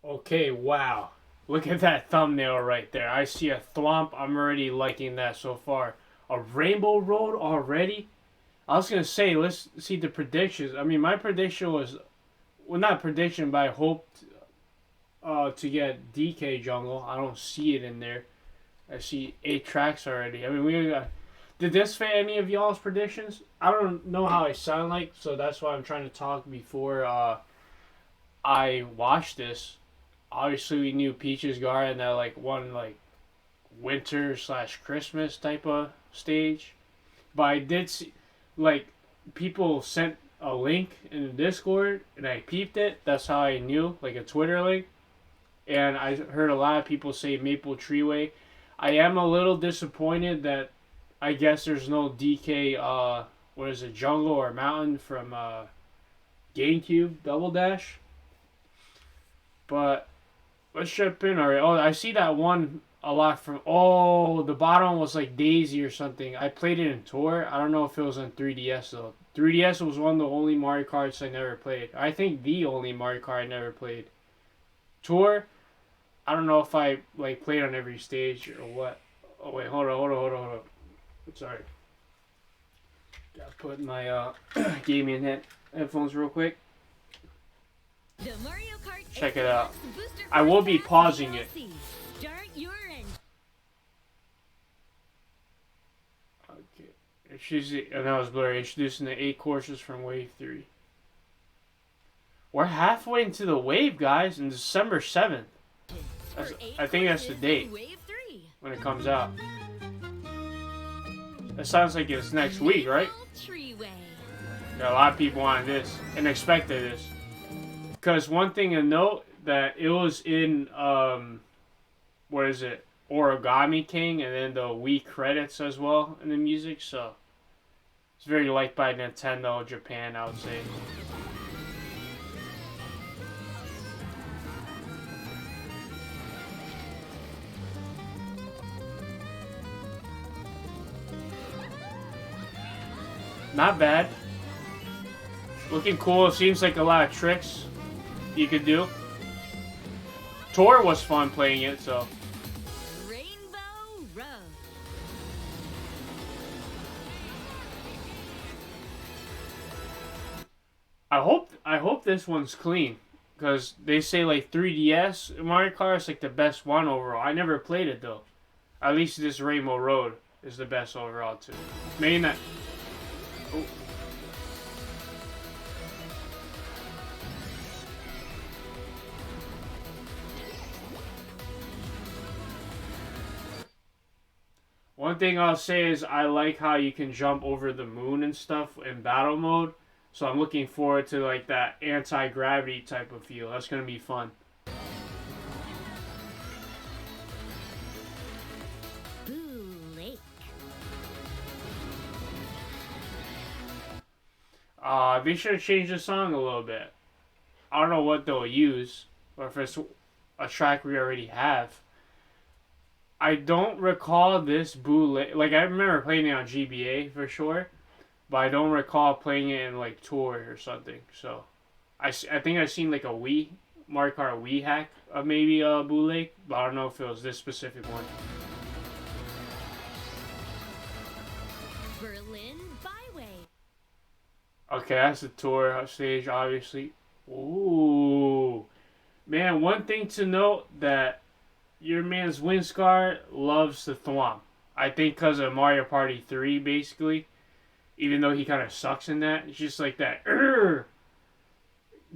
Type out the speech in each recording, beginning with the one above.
Okay, wow. Look at that thumbnail right there. I see a thwomp. I'm already liking that so far. A rainbow road already? I was gonna say, let's see the predictions. I mean, my prediction was, well, not prediction, but I hoped to get DK Jungle. I don't see it in there. I see 8 tracks already. I mean, we did this fit any of y'all's predictions? I don't know how I sound like, so that's why I'm trying to talk before I watched this. Obviously, we knew Peaches Gar in that like one like winter slash Christmas type of stage, but I did see like people sent a link in the Discord and I peeped it. That's how I knew, like a Twitter link. And I heard a lot of people say Maple Treeway. I am a little disappointed that I guess there's no DK. What is it, Jungle or Mountain from GameCube Double Dash? But let's jump in already. Oh, I see that one a lot from. Oh, the bottom was like Daisy or something. I played it in Tour. I don't know if it was on 3DS though. 3DS was one of the only Mario Karts I never played. I think the only Mario Kart I never played. Tour, I don't know if I like played on every stage or what. Oh wait, hold on. Sorry. Gotta put my gaming headphones real quick. The Mario Kart Check it out. Booster I will be Pass pausing it. DLC. Start your engine. Okay. And that was blurry. Introducing the 8 courses from Wave 3. We're halfway into the wave, guys, in December 7th. I think that's the date Wave 3. when it comes out. That sounds like it's next week, right? Treeway. Yeah, a lot of people wanted this and expected this. Because one thing to note, that it was in, what is it, Origami King, and then the Wii credits as well in the music, so it's very liked by Nintendo Japan, I would say. Not bad. Looking cool. Seems like a lot of tricks you could do. Tour was fun playing it, so. Rainbow Road. I hope this one's clean, because they say like 3DS Mario Kart is like the best one overall. I never played it though. At least this Rainbow Road is the best overall too. Maybe not. Oh. One thing I'll say is I like how you can jump over the moon and stuff in battle mode. So I'm looking forward to like that anti-gravity type of feel. That's gonna be fun. Boo Lake. They should have changed the song a little bit. I don't know what they'll use, or if it's a track we already have. I don't recall this bootleg. Like, I remember playing it on GBA for sure, but I don't recall playing it in like Tour or something. So, I think I've seen like a Wii Mario Kart Wii hack of maybe a bootleg, but I don't know if it was this specific one. Berlin Byway. Okay, that's the Tour stage, obviously. Ooh, man! One thing to note that your man's Winscar loves the Thwomp. I think because of Mario Party 3, basically. Even though he kind of sucks in that. It's just like that.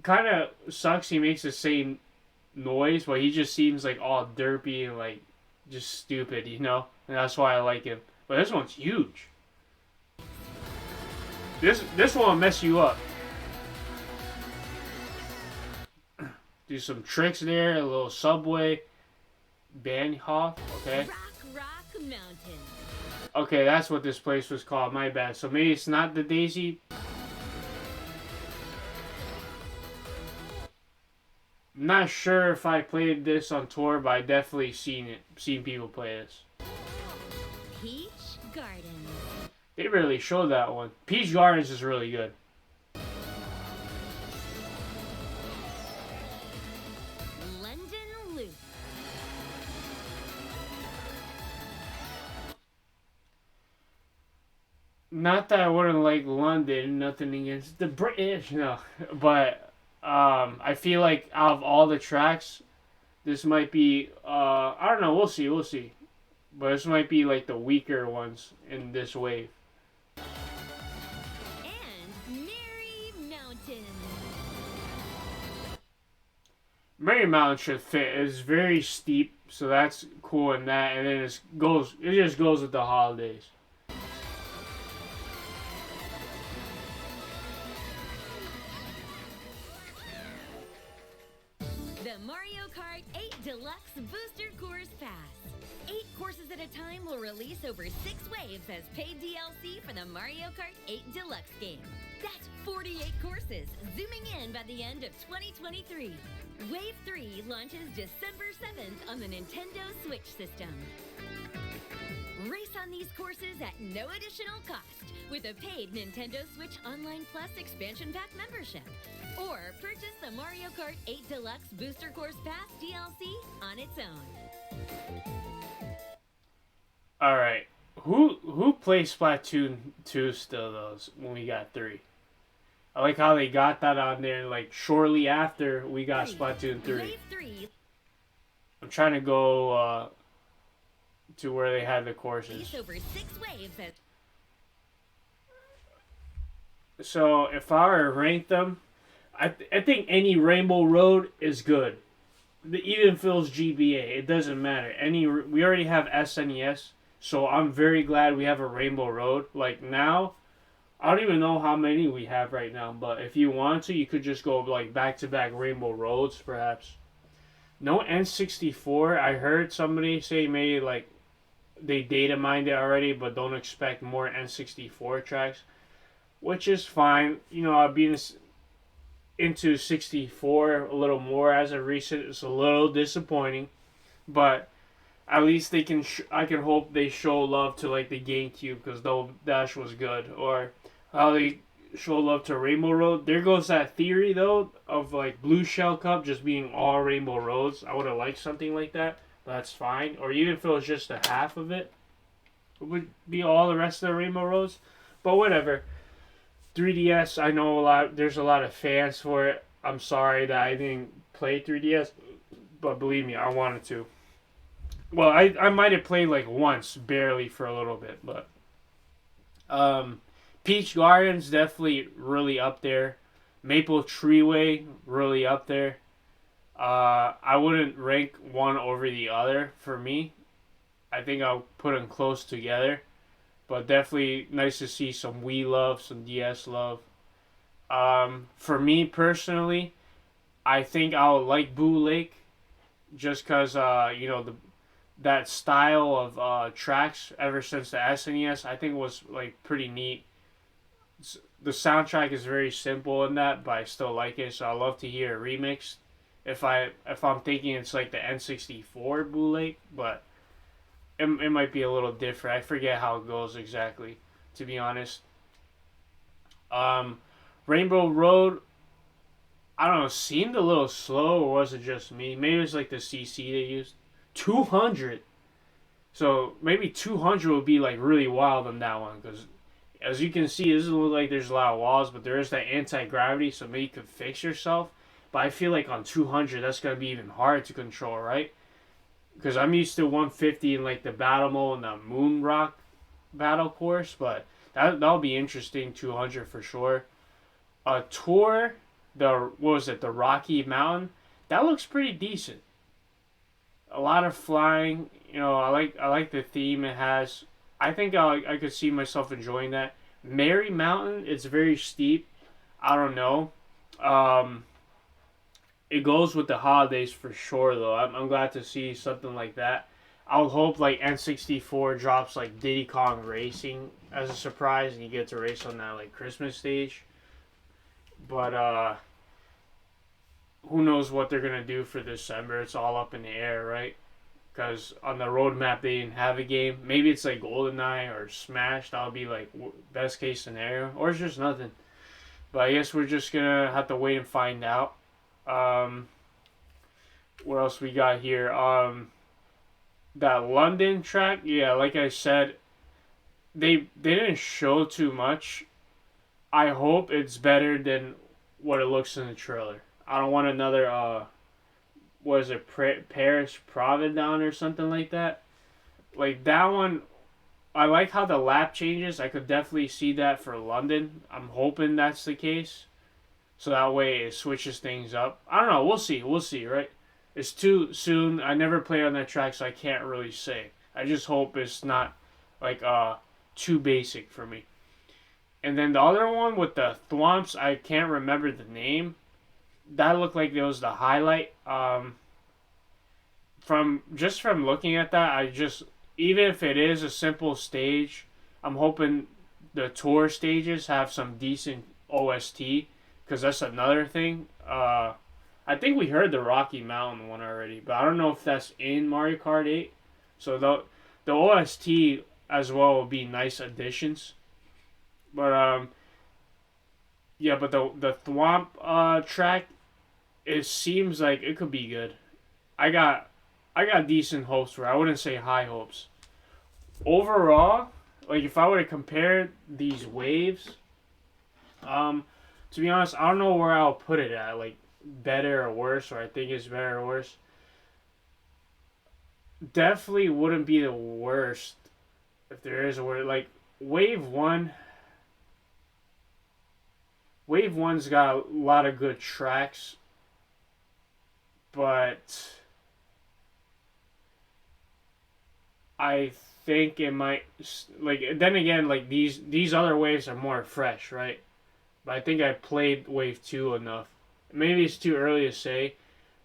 Kind of sucks he makes the same noise, but he just seems like all derpy and like just stupid, you know? And that's why I like him. But this one's huge. This one will mess you up. Do some tricks there, a little subway. Bahnhof, okay. Rock Mountain. Okay, that's what this place was called, my bad. So maybe it's not the Daisy. I'm not sure if I played this on Tour, but I definitely seen people play this. Peach Garden. They really showed that one. Peach Gardens is really good. London Not that I wouldn't like London, nothing against the British, no. But I feel like out of all the tracks, this might be I don't know, we'll see. But this might be like the weaker ones in this wave. And Merry Mountain. Mary Mountain should fit. It's very steep, so that's cool in that. And then it just goes with the holidays. The Mario Kart 8 Deluxe Booster Course Pass. 8 courses at a time will release over 6 waves as paid DLC for the Mario Kart 8 Deluxe game. That's 48 courses, zooming in by the end of 2023. Wave 3 launches December 7th on the Nintendo Switch system. Race on these courses at no additional cost with a paid Nintendo Switch Online Plus expansion pack membership. Or purchase the Mario Kart 8 Deluxe Booster Course Pass DLC on its own. All right, who plays Splatoon 2 still though? When we got 3, I like how they got that on there. Like shortly after we got Splatoon 3. Wave 3. I'm trying to go to where they had the courses. Over 6 waves So if I were to rank them, I think any Rainbow Road is good. Even if it was GBA, it doesn't matter. We already have SNES, so I'm very glad we have a Rainbow Road. Like now, I don't even know how many we have right now, but if you want to, you could just go like back to back Rainbow Roads, perhaps. No N64. I heard somebody say maybe like they data mined it already, but don't expect more N64 tracks, which is fine. You know, I've been into 64 a little more as of recent. It's a little disappointing, but at least they can. I can hope they show love to like the GameCube because Double Dash was good, or how they show love to Rainbow Road. There goes that theory though of like Blue Shell Cup just being all Rainbow Roads. I would have liked something like that. But that's fine. Or even if it was just a half of it, it would be all the rest of the Rainbow Roads. But whatever. 3DS, I know a lot. There's a lot of fans for it. I'm sorry that I didn't play 3DS, but believe me, I wanted to. Well, I might have played like once, barely for a little bit, but Peach Gardens definitely really up there. Maple Treeway really up there. I wouldn't rank one over the other for me. I think I'll put them close together. But definitely nice to see some Wii love, some DS love. For me personally, I think I'll like Boo Lake just because, that style of tracks ever since the SNES, I think was like pretty neat. The soundtrack is very simple in that, but I still like it, so I love to hear a remix. If I'm thinking it's like the N64 Boo Lake, but it might be a little different. I forget how it goes exactly, to be honest. Rainbow Road, I don't know, seemed a little slow, or was it just me? Maybe it was like the CC they used. 200. So maybe 200 would be like really wild on that one, because as you can see, it doesn't look like there's a lot of walls, but there is that anti-gravity, so maybe you could fix yourself. But I feel like on 200, that's going to be even hard to control, right? Because I'm used to 150 in like the battle mode and the Moon Rock battle course, but that'll be interesting. 200 for sure. Tour, what was it? The Rocky Mountain. That looks pretty decent. A lot of flying. You know, I like the theme it has. I think I could see myself enjoying that. Merry Mountain. It's very steep. I don't know. It goes with the holidays for sure, though. I'm glad to see something like that. I would hope like N64 drops like Diddy Kong Racing as a surprise, and you get to race on that like Christmas stage. But who knows what they're gonna do for December? It's all up in the air, right? Because on the roadmap they didn't have a game. Maybe it's like GoldenEye or Smash. That'll be like best case scenario, or it's just nothing. But I guess we're just gonna have to wait and find out. What else we got here? That London track, yeah, like I said, they didn't show too much. I hope it's better than what it looks in the trailer. I don't want another what is it, Paris Providon or something like that. Like that one, I like how the lap changes. I could definitely see that for London. I'm hoping that's the case. So that way it switches things up. I don't know. We'll see. We'll see, right? It's too soon. I never played on that track, so I can't really say. I just hope it's not like too basic for me. And then the other one with the thwomps, I can't remember the name. That looked like it was the highlight. From looking at that, I just, even if it is a simple stage, I'm hoping the tour stages have some decent OST because that's another thing. I think we heard the Rocky Mountain one already, but I don't know if that's in Mario Kart 8. So the OST as well will be nice additions. But yeah, but the Thwomp track, it seems like it could be good. I got I got decent hopes for it. I wouldn't say high hopes. Overall, like if I were to compare these waves, um, to be honest, I don't know where I'll put it at. Like better or worse, or I think it's better or worse. Definitely wouldn't be the worst if there is a word. Like wave one, wave one's got a lot of good tracks, but I think it might like then again like these other waves are more fresh, right? But I think I played wave two enough. Maybe it's too early to say.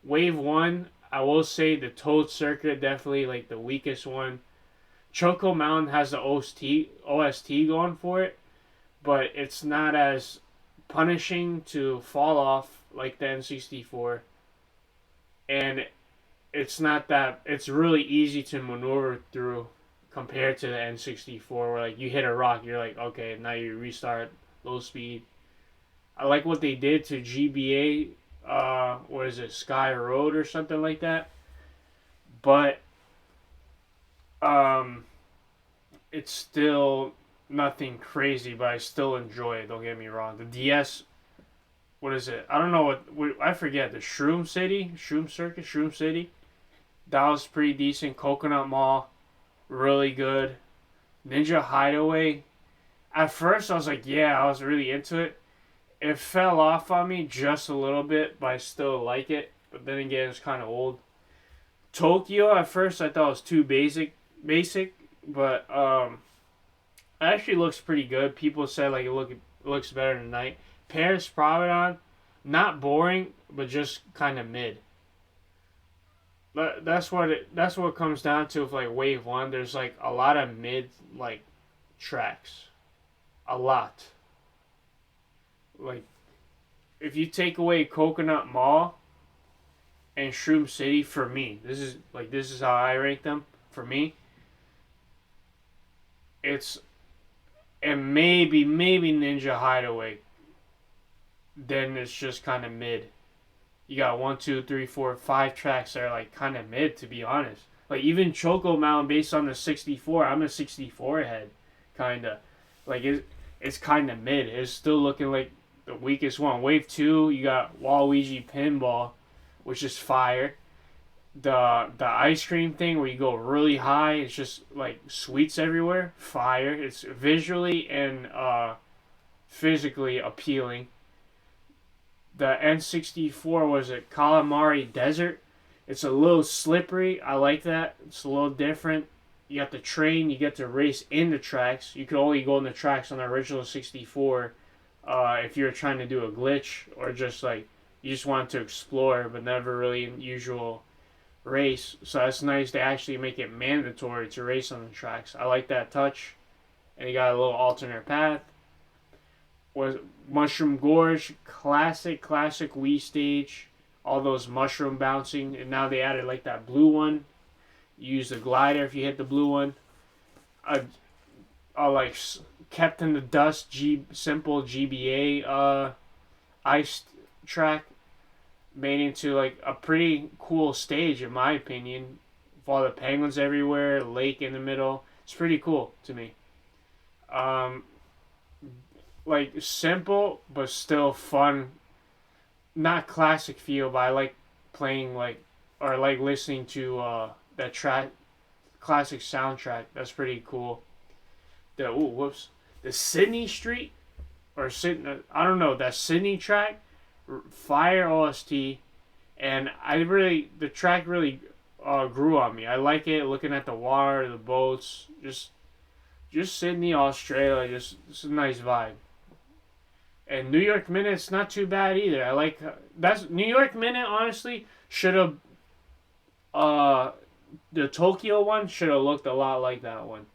Wave one, I will say the Toad Circuit definitely like the weakest one. Choco Mountain has the OST going for it, but it's not as punishing to fall off like the N64, and it's not that it's really easy to maneuver through compared to the N64 where like you hit a rock, you're like okay, now you restart low speed. I like what they did to GBA. What is it, Sky Road or something like that? But um, it's still nothing crazy. But I still enjoy it. Don't get me wrong. The DS, what is it? I don't know what I forget. The Shroom City, Shroom Circuit, Shroom City. That was pretty decent. Coconut Mall, really good. Ninja Hideaway. At first, I was like, yeah, I was really into it. It fell off on me just a little bit, but I still like it. But then again, it's kind of old. Tokyo, at first, I thought it was too basic, but it actually looks pretty good. People said like it looks better than Night. Paris Providon, not boring, but just kind of mid. But that's what it comes down to with like Wave One. There's like a lot of mid like tracks, a lot. Like if you take away Coconut Mall and Shroom City, for me, this is how I rank them. For me, it's and maybe Ninja Hideaway. Then it's just kind of mid. You got 1, 2, 3, 4, 5 tracks that are like kind of mid, to be honest. Like even Choco Mountain, based on the 64, I'm a 64 head, kind of. Like it's kind of mid. It's still looking like the weakest one. Wave two, you got Waluigi Pinball, which is fire. The ice cream thing where you go really high, it's just like sweets everywhere. Fire. It's visually and physically appealing. The N64 was it Calamari Desert. It's a little slippery. I like that. It's a little different. You got the train. You get to race in the tracks. You could only go in the tracks on the original 64 if you're trying to do a glitch or just like you just want to explore but never really an usual race. So that's nice to actually make it mandatory to race on the tracks. I like that touch. And you got a little alternate path. Was Mushroom Gorge, classic Wii stage, all those mushroom bouncing, and now they added like that blue one. You use the glider if you hit the blue one. I like kept in the dust simple GBA ice track made into like a pretty cool stage in my opinion. With all the penguins everywhere, lake in the middle. It's pretty cool to me. Um, like simple but still fun. Not classic feel, but I like playing like or like listening to that track classic soundtrack. That's pretty cool. The Sydney Street or Sydney, I don't know, that Sydney track, Fire OST, and the track really grew on me. I like it, looking at the water, the boats, just Sydney, Australia, just a nice vibe. And New York Minute's not too bad either. I like that's New York Minute. Honestly, should have uh the Tokyo one should have looked a lot like that one.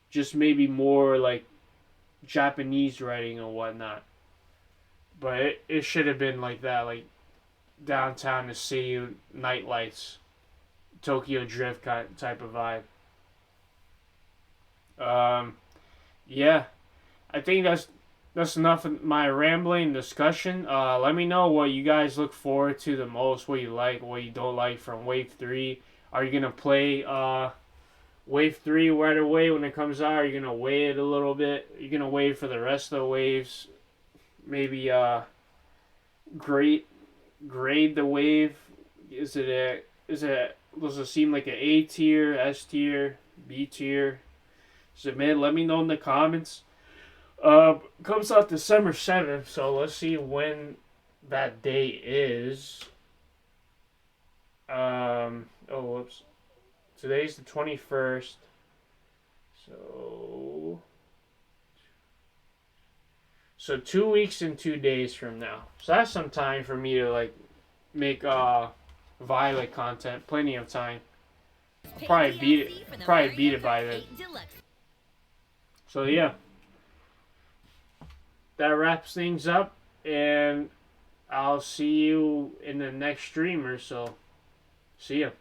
Just maybe more like Japanese writing or whatnot. But it should have been like that, like downtown to city night lights, Tokyo Drift kind type of vibe. Um, yeah, I think that's enough of my rambling discussion. Let me know what you guys look forward to the most, what you like, what you don't like from Wave 3. Are you gonna play Wave 3 right away when it comes out? Are you gonna wait a little bit? Are you gonna wait for the rest of the waves? Maybe grade grade the wave. Does it seem like an A tier, S tier, B tier? Submit. Let me know in the comments. Comes out December 7th, so let's see when that day is. Whoops. Today's the 21st. So 2 weeks and 2 days from now. So that's some time for me to like make Violet content. Plenty of time. I'll probably beat it by then. So yeah. That wraps things up, and I'll see you in the next stream or so. See ya.